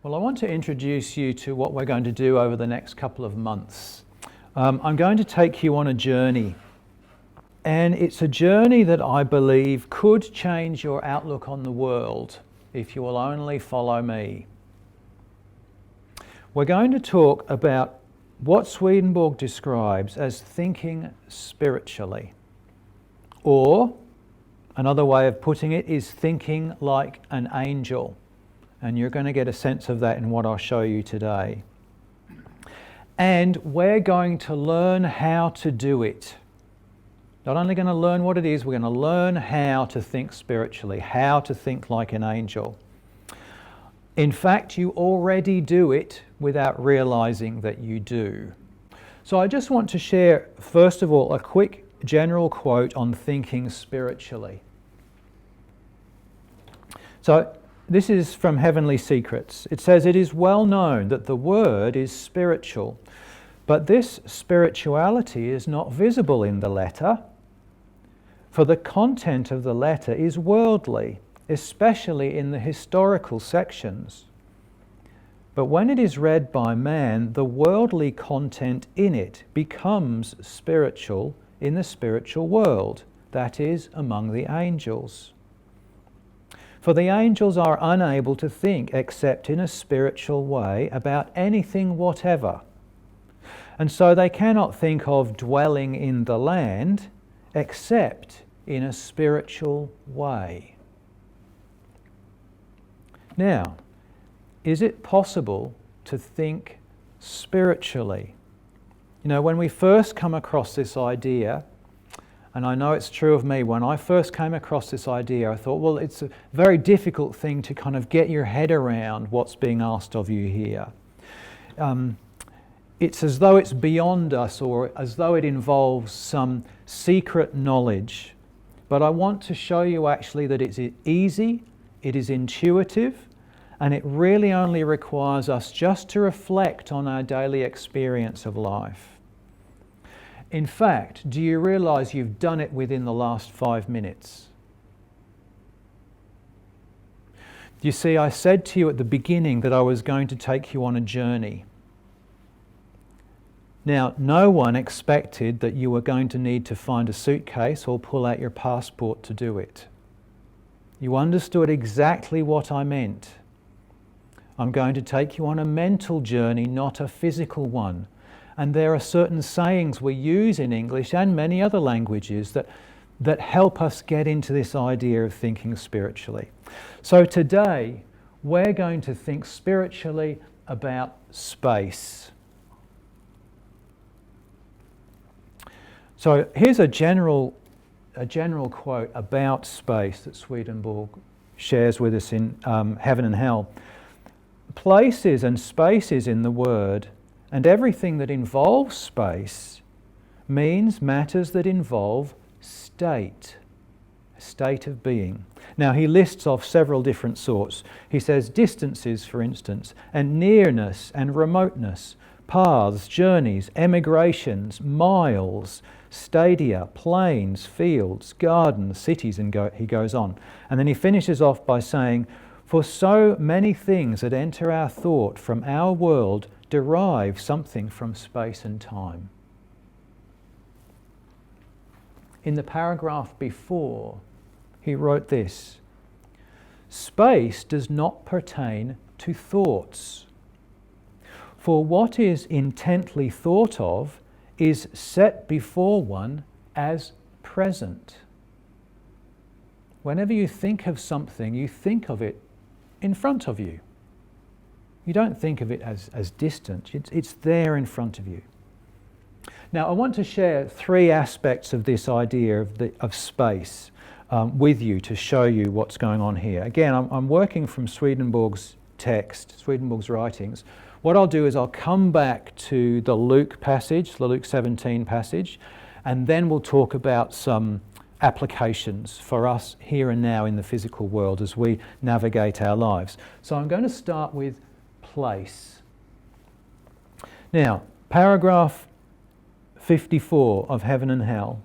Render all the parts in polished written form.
Well, I want to introduce you to what we're going to do over the next couple of months. I'm going to take you on a journey, and it's a journey that I believe could change your outlook on the world if you will only follow me. We're going to talk about what Swedenborg describes as thinking spiritually, or another way of putting it is thinking like an angel. And you're going to get a sense of that in what I'll show you today. And we're going to learn how to do it. Not only going to learn what it is, we're going to learn how to think spiritually, how to think like an angel. In fact, you already do it without realizing that you do. So I just want to share, first of all, a quick general quote on thinking spiritually. So this is from Heavenly Secrets. It says, "It is well known that the word is spiritual, but this spirituality is not visible in the letter, for the content of the letter is worldly, especially in the historical sections. But when it is read by man, the worldly content in it becomes spiritual in the spiritual world, that is, among the angels. For the angels are unable to think except in a spiritual way about anything whatever. And so they cannot think of dwelling in the land except in a spiritual way." Now, is it possible to think spiritually? You know, when we first come across this idea, and I know it's true of me, when I first came across this idea, I thought, well, it's a very difficult thing to kind of get your head around what's being asked of you here. It's as though it's beyond us, or as though it involves some secret knowledge. But I want to show you actually that it's easy, it is intuitive, and it really only requires us just to reflect on our daily experience of life. In fact, do you realize you've done it within the last 5 minutes? You see, I said to you at the beginning that I was going to take you on a journey. Now, no one expected that you were going to need to find a suitcase or pull out your passport to do it. You understood exactly what I meant. I'm going to take you on a mental journey, not a physical one. And there are certain sayings we use in English and many other languages that help us get into this idea of thinking spiritually. So today, we're going to think spiritually about space. So here's a general quote about space that Swedenborg shares with us in Heaven and Hell. "Places and spaces in the word, and everything that involves space, means matters that involve state, a state of being." Now he lists off several different sorts. He says distances, for instance, and nearness and remoteness, paths, journeys, emigrations, miles, stadia, plains, fields, gardens, cities, and he goes on. And then he finishes off by saying, "For so many things that enter our thought from our world derive something from space and time." In the paragraph before, he wrote this: "Space does not pertain to thoughts, for what is intently thought of is set before one as present." Whenever you think of something, you think of it in front of you. You don't think of it as distant. It's there in front of you. Now, I want to share 3 aspects of this idea of space with you to show you what's going on here. Again, I'm working from Swedenborg's text, Swedenborg's writings. What I'll do is I'll come back to the Luke passage, the Luke 17 passage, and then we'll talk about some applications for us here and now in the physical world as we navigate our lives. So I'm going to start with place. Now, paragraph 54 of Heaven and Hell,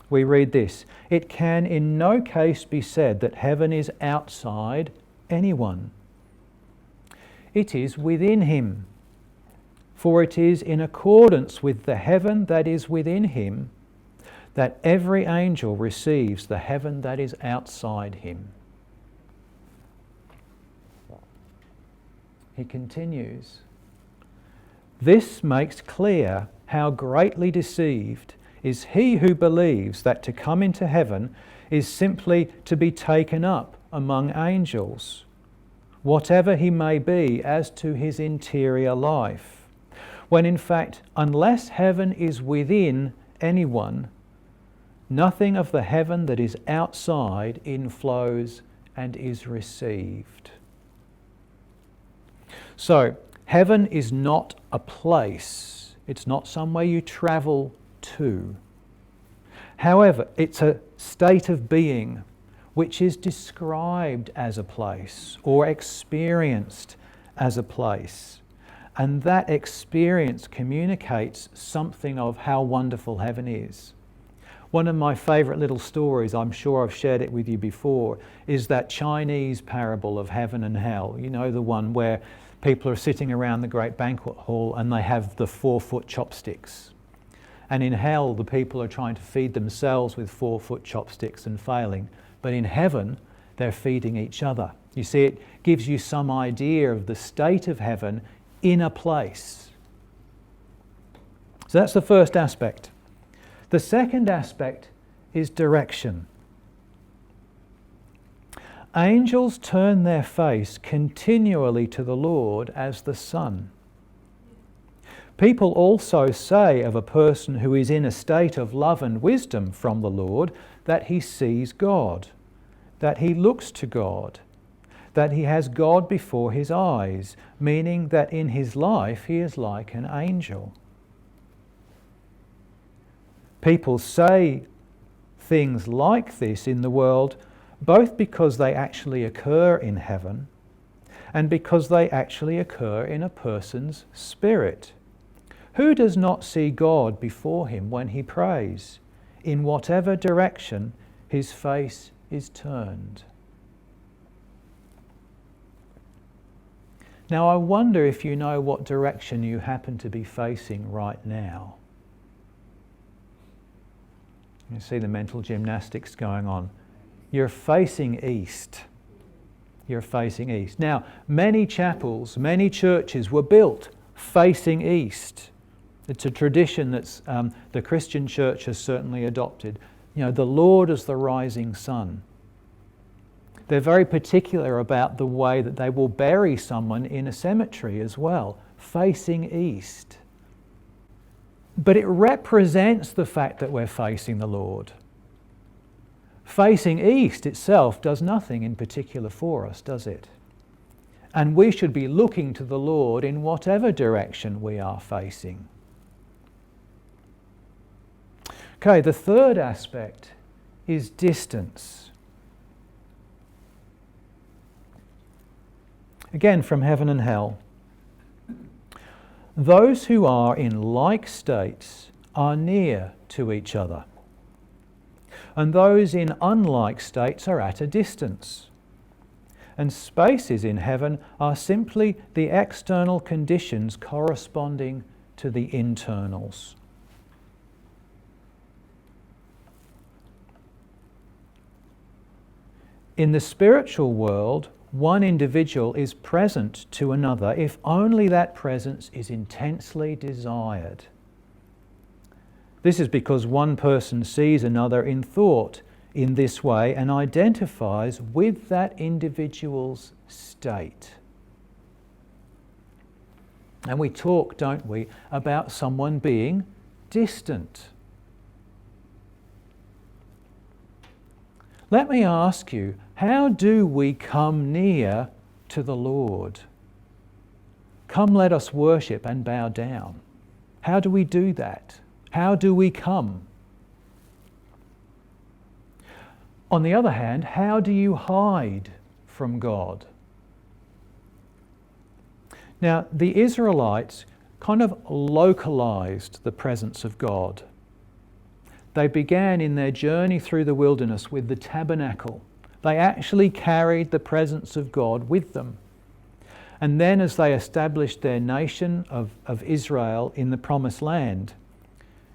we read this: "It can in no case be said that heaven is outside anyone. it is within him. For it is in accordance with the heaven that is within him that every angel receives the heaven that is outside him. He continues, this makes clear how greatly deceived is he who believes that to come into heaven is simply to be taken up among angels, whatever he may be as to his interior life, when in fact, unless heaven is within anyone, nothing of the heaven that is outside inflows and is received. So, heaven is not a place. It's not somewhere you travel to. However, it's a state of being which is described as a place or experienced as a place. And that experience communicates something of how wonderful heaven is. One of my favourite little stories, I'm sure I've shared it with you before, is that Chinese parable of heaven and hell. You know, the one where people are sitting around the great banquet hall and they have the 4-foot chopsticks. And in hell, the people are trying to feed themselves with 4-foot chopsticks and failing. But in heaven, they're feeding each other. You see, it gives you some idea of the state of heaven in a place. So that's the first aspect. The second aspect is direction. Angels turn their face continually to the Lord as the sun. People also say of a person who is in a state of love and wisdom from the Lord that he sees God, that he looks to God, that he has God before his eyes, meaning that in his life he is like an angel. People say things like this in the world both because they actually occur in heaven and because they actually occur in a person's spirit. Who does not see God before him when he prays, in whatever direction his face is turned? Now I wonder if you know what direction you happen to be facing right now. You see the mental gymnastics going on. You're facing east. You're facing east. Now, many chapels, many churches were built facing east. It's a tradition that's the Christian church has certainly adopted. You know, the Lord is the rising sun. They're very particular about the way that they will bury someone in a cemetery as well, facing east. But it represents the fact that we're facing the Lord. Facing east itself does nothing in particular for us, does it? And we should be looking to the Lord in whatever direction we are facing. Okay, the third aspect is distance. Again, from heaven and hell. Those who are in like states are near to each other, and those in unlike states are at a distance. And spaces in heaven are simply the external conditions corresponding to the internals. In the spiritual world, one individual is present to another if only that presence is intensely desired. This is because one person sees another in thought in this way and identifies with that individual's state. And we talk, don't we, about someone being distant. Let me ask you, how do we come near to the Lord? Come, let us worship and bow down. How do we do that? How do we come? On the other hand, how do you hide from God? Now, the Israelites kind of localized the presence of God. They began in their journey through the wilderness with the tabernacle. They actually carried the presence of God with them. and then as they established their nation of Israel in the Promised Land.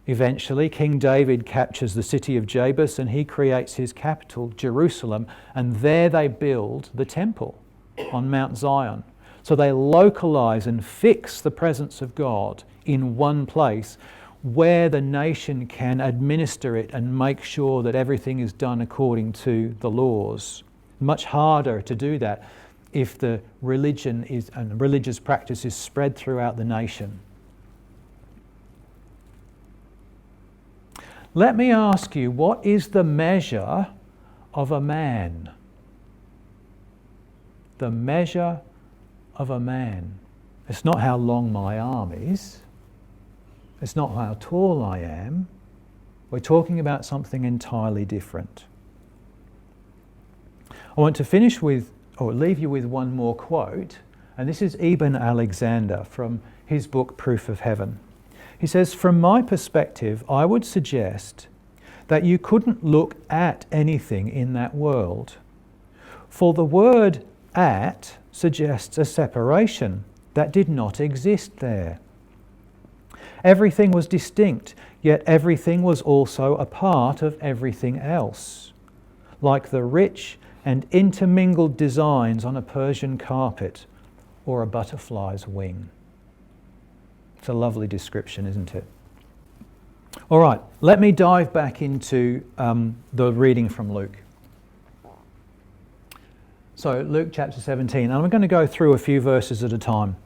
Eventually, King David captures the city of Jabus and he creates his capital, Jerusalem, and there they build the temple on Mount Zion. So they localize and fix the presence of God in one place where the nation can administer it and make sure that everything is done according to the laws. Much harder to do that if the religion is and religious practice is spread throughout the nation. Let me ask you, what is the measure of a man? The measure of a man. It's not how long my arm is. It's not how tall I am. We're talking about something entirely different. I want to finish with, or leave you with one more quote, and this is Ibn Alexander from his book Proof of Heaven. He says, "From my perspective, I would suggest that you couldn't look at anything in that world. For the word 'at' suggests a separation that did not exist there. Everything was distinct, yet everything was also a part of everything else, like the rich and intermingled designs on a Persian carpet or a butterfly's wing." It's a lovely description, isn't it? All right, let me dive back into the reading from Luke. So Luke chapter 17, and I'm going to go through a few verses at a time.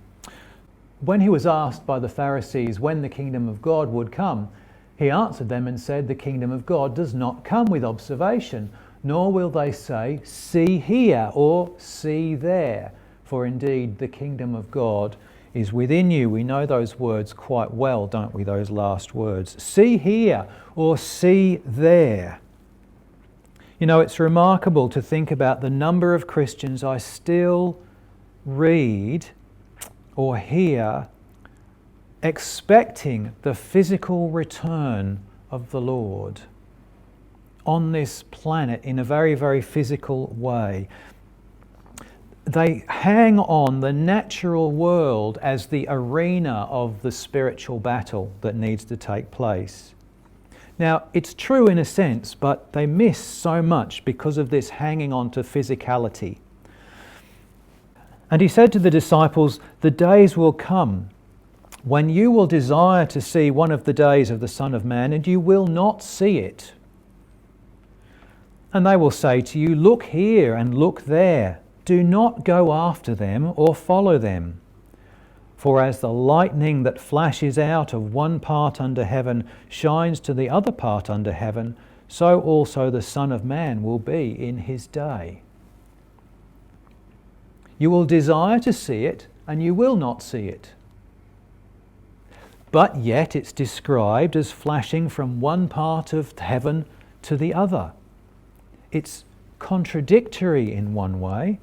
When he was asked by the Pharisees when the kingdom of God would come, he answered them and said, "The kingdom of God does not come with observation, nor will they say, 'See here,' or 'See there,' for indeed the kingdom of God is within you." We know those words quite well, don't we, those last words. See here or see there. You know, it's remarkable to think about the number of Christians I still read or hear expecting the physical return of the Lord on this planet in a very, very physical way. They hang on the natural world as the arena of the spiritual battle that needs to take place. Now, it's true in a sense, but they miss so much because of this hanging on to physicality. And he said to the disciples, "The days will come when you will desire to see one of the days of the Son of Man, and you will not see it. And they will say to you, 'Look here and look there.' Do not go after them or follow them. For as the lightning that flashes out of one part under heaven shines to the other part under heaven, so also the Son of Man will be in his day. You will desire to see it, and you will not see it. But yet it's described as flashing from one part of heaven to the other. It's contradictory in one way.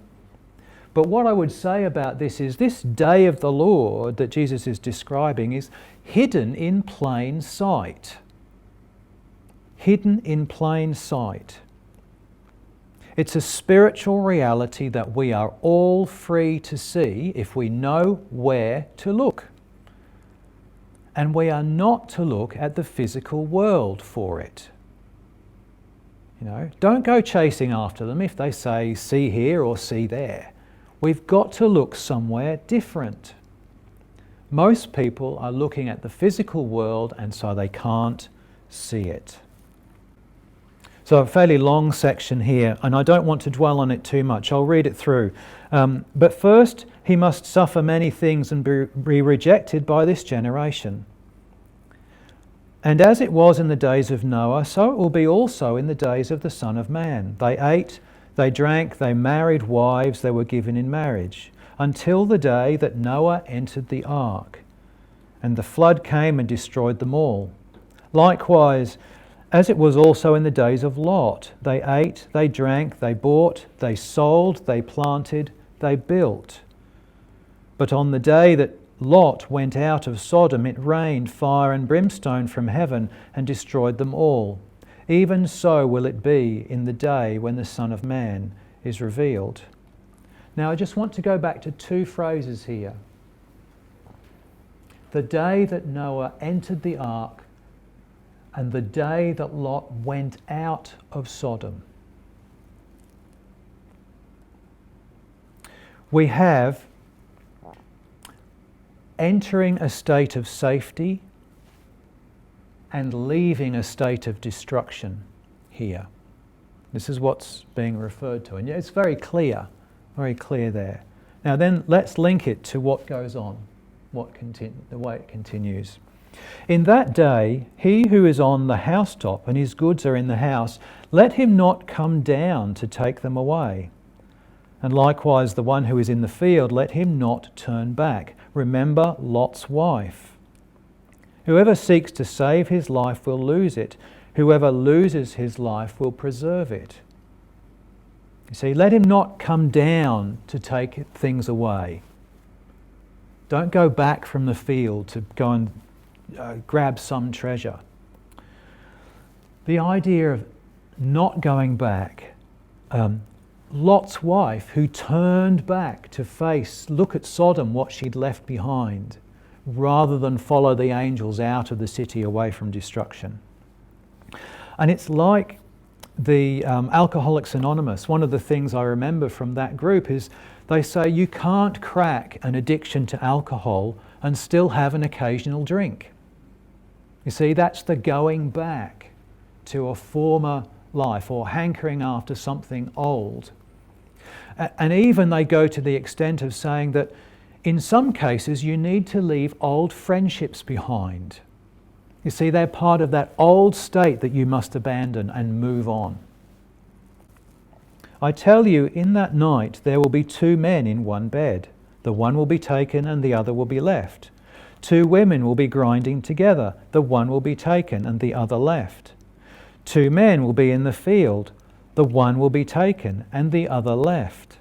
But what I would say about this is this day of the Lord that Jesus is describing is hidden in plain sight. Hidden in plain sight. It's a spiritual reality that we are all free to see if we know where to look. And we are not to look at the physical world for it. You know, don't go chasing after them if they say, "See here" or "See there." We've got to look somewhere different. Most people are looking at the physical world and so they can't see it. So a fairly long section here, and I don't want to dwell on it too much. I'll read it through. But first, he must suffer many things and be rejected by this generation. And as it was in the days of Noah, so it will be also in the days of the Son of Man. They ate, they drank, they married wives they were given in marriage, until the day that Noah entered the ark, and the flood came and destroyed them all. Likewise, as it was also in the days of Lot, they ate, they drank, they bought, they sold, they planted, they built. But on the day that Lot went out of Sodom, it rained fire and brimstone from heaven and destroyed them all. Even so will it be in the day when the Son of Man is revealed. Now I just want to go back to two phrases here. The day that Noah entered the ark and the day that Lot went out of Sodom. We have entering a state of safety and leaving a state of destruction here. This is what's being referred to, and it's very clear there. Now then, let's link it to what goes on, the way it continues. In that day, he who is on the housetop and his goods are in the house, let him not come down to take them away. And likewise the one who is in the field, let him not turn back. Remember Lot's wife. Whoever seeks to save his life will lose it. Whoever loses his life will preserve it. You see, let him not come down to take things away. Don't go back from the field to go and grab some treasure. The idea of not going back, Lot's wife, who turned back to look at Sodom, what she'd left behind, rather than follow the angels out of the city away from destruction. And it's like the Alcoholics Anonymous. One of the things I remember from that group is they say you can't crack an addiction to alcohol and still have an occasional drink. You see, that's the going back to a former life or hankering after something old. And even they go to the extent of saying that in some cases you need to leave old friendships behind. You see, they're part of that old state that you must abandon and move on. I tell you, in that night there will be two men in one bed. The one will be taken and the other will be left. Two women will be grinding together. The one will be taken and the other left. Two men will be in the field. The one will be taken and the other left.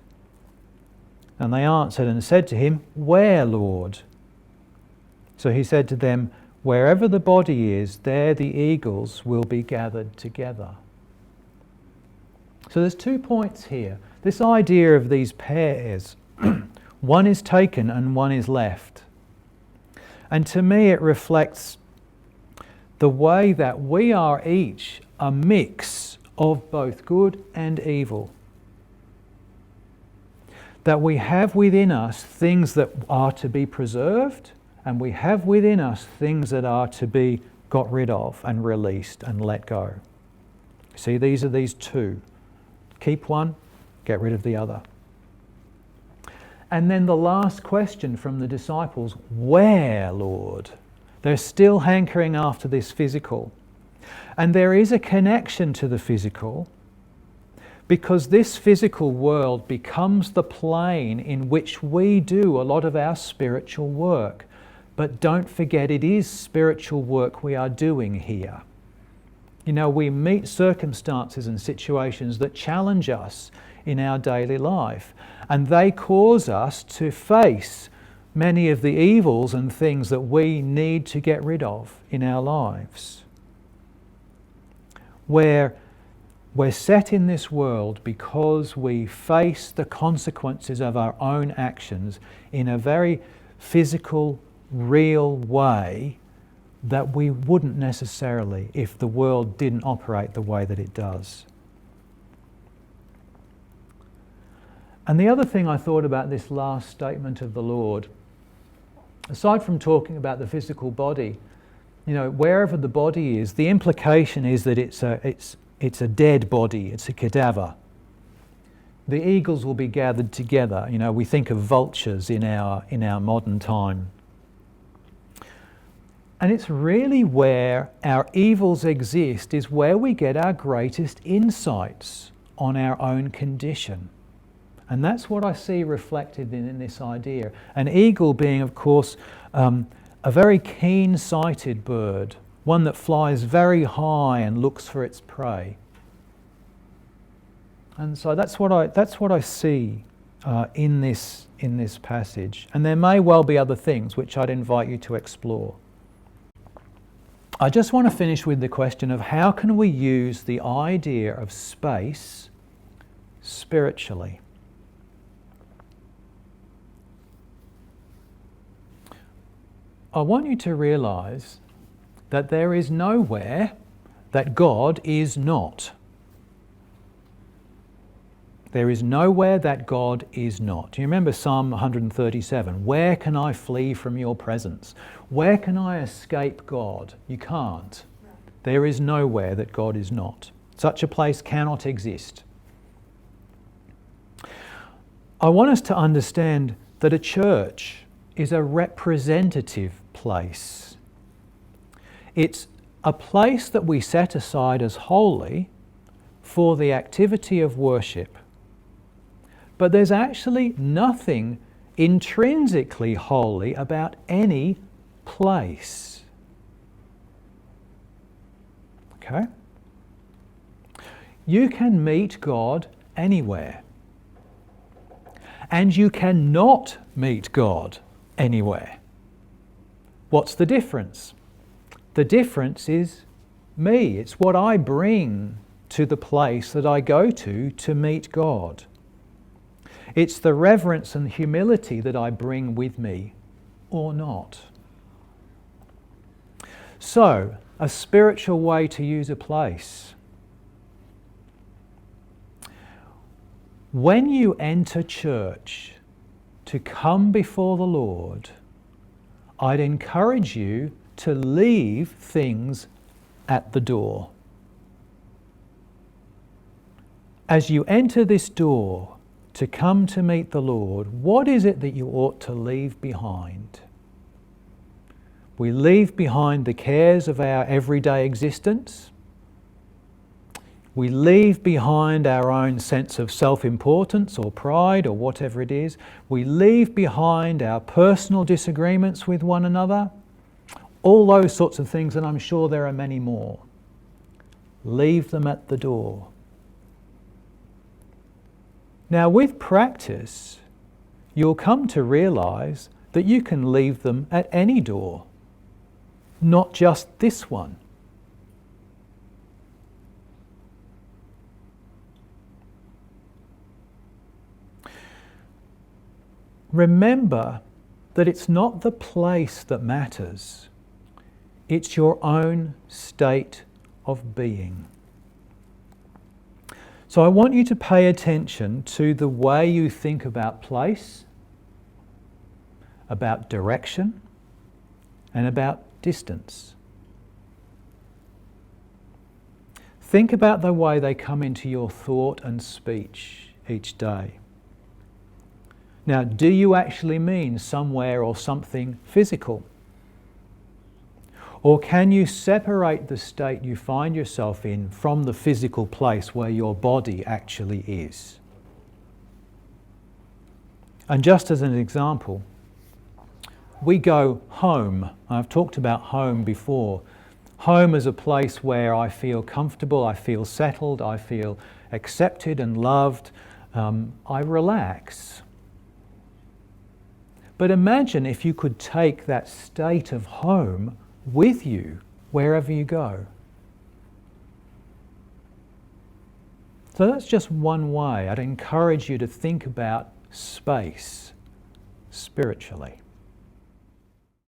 And they answered and said to him, Where, Lord? So he said to them, Wherever the body is, there the eagles will be gathered together. So there's 2 points here. This idea of these pairs, one is taken and one is left. And to me it reflects the way that we are each a mix of both good and evil. That we have within us things that are to be preserved, and we have within us things that are to be got rid of and released and let go. See, these are these two. Keep one, get rid of the other. And then the last question from the disciples, where, Lord? They're still hankering after this physical. And there is a connection to the physical, because this physical world becomes the plane in which we do a lot of our spiritual work. But don't forget, it is spiritual work we are doing here. You know, we meet circumstances and situations that challenge us in our daily life, and they cause us to face many of the evils and things that we need to get rid of in our lives. Where we're set in this world because we face the consequences of our own actions in a very physical, real way that we wouldn't necessarily if the world didn't operate the way that it does. And the other thing I thought about this last statement of the Lord, aside from talking about the physical body, you know, wherever the body is, the implication is that it's a dead body, it's a cadaver. The eagles will be gathered together. You know, we think of vultures in our modern time. And it's really where our evils exist, is where we get our greatest insights on our own condition. And that's what I see reflected in this idea. An eagle being, of course, a very keen-sighted bird, one that flies very high and looks for its prey. And so that's what I see in this passage. And there may well be other things which I'd invite you to explore. I just want to finish with the question of how can we use the idea of space spiritually? I want you to realize that there is nowhere that God is not. There is nowhere that God is not. Do you remember Psalm 137? Where can I flee from your presence? Where can I escape God? You can't. There is nowhere that God is not. Such a place cannot exist. I want us to understand that a church is a representative place. It's a place that we set aside as holy for the activity of worship. But there's actually nothing intrinsically holy about any place. Okay? You can meet God anywhere. And you cannot meet God anywhere. What's the difference? The difference is me. It's what I bring to the place that I go to meet God. It's the reverence and humility that I bring with me or not. So, a spiritual way to use a place. When you enter church to come before the Lord, I'd encourage you to leave things at the door. As you enter this door to come to meet the Lord, what is it that you ought to leave behind? We leave behind the cares of our everyday existence. We leave behind our own sense of self-importance or pride or whatever it is. We leave behind our personal disagreements with one another. All those sorts of things, and I'm sure there are many more. Leave them at the door. Now, with practice, you'll come to realize that you can leave them at any door, not just this one. Remember that it's not the place that matters, it's your own state of being. So I want you to pay attention to the way you think about place, about direction, and about distance. Think about the way they come into your thought and speech each day. Now, do you actually mean somewhere or something physical? Or can you separate the state you find yourself in from the physical place where your body actually is? And just as an example, we go home. I've talked about home before. Home is a place where I feel comfortable, I feel settled, I feel accepted and loved, I relax. But imagine if you could take that state of home with you wherever you go. So that's just one way. I'd encourage you to think about space spiritually.